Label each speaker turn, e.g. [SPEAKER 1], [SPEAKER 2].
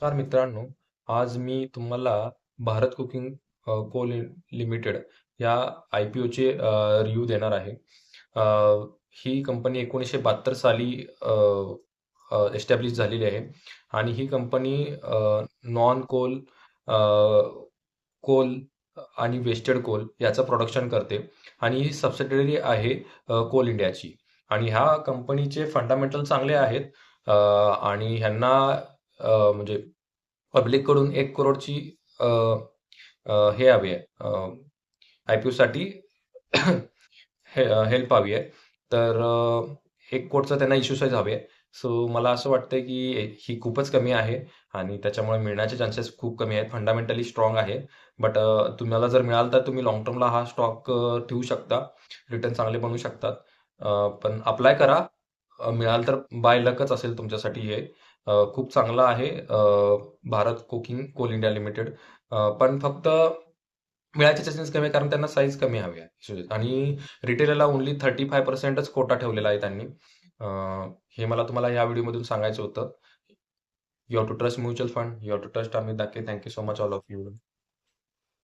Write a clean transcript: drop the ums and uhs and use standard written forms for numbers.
[SPEAKER 1] नमस्कार मित्रांनो, आज मी तुम्हाला भारत कुकिंग कोल लिमिटेड या IPOचे रिव्ह्यू देणार आहे. अ, ही कंपनी 1972 साली एस्टॅब्लिश झालेली आहे आणि ही कंपनी नॉन कोल, कोल आणि वेस्टेड कोल याचं प्रोडक्शन करते आणि ही सबसिडियरी आहे कोल इंडियाची. आणि ह्या कंपनीचे फंडामेंटल चांगले आहेत. आणि ह्यांना म्हणजे पब्लिककडून 1 करोडची अ, अ, हे हवी आहे, IPO साठी हेल्प हवी आहे. तर 1 कोटीचं त्यांना इश्यू साईज हवे आहे. सो मला असं वाटतंय की ही खूपच कमी आहे आणि त्याच्यामुळे मिळण्याचे चान्सेस खूप कमी आहेत. फंडामेंटली स्ट्रॉंग आहे. बट तुम्हाला जर मिळालं तर तुम्ही लॉंग टर्मला हा स्टॉक ठेवू शकता. रिटर्न चांगले बनवू शकतात. पण अप्लाय करा. मिळालं तर बाय लकच असेल तुमच्यासाठी हे. खूप चांगलं आहे Bharat Coking Coal India Limited. पण फक्त मिळायचे चान्सेस कमी आहे कारण त्यांना साईज कमी हवी आहे आणि रिटेलरला ओन्ली 35%च कोटा ठेवलेला आहे त्यांनी. हे मला तुम्हाला या व्हिडिओमधून सांगायचं होतं. You have to trust mutual fund. You have to trust Amit Dake. Thank you so much all of you.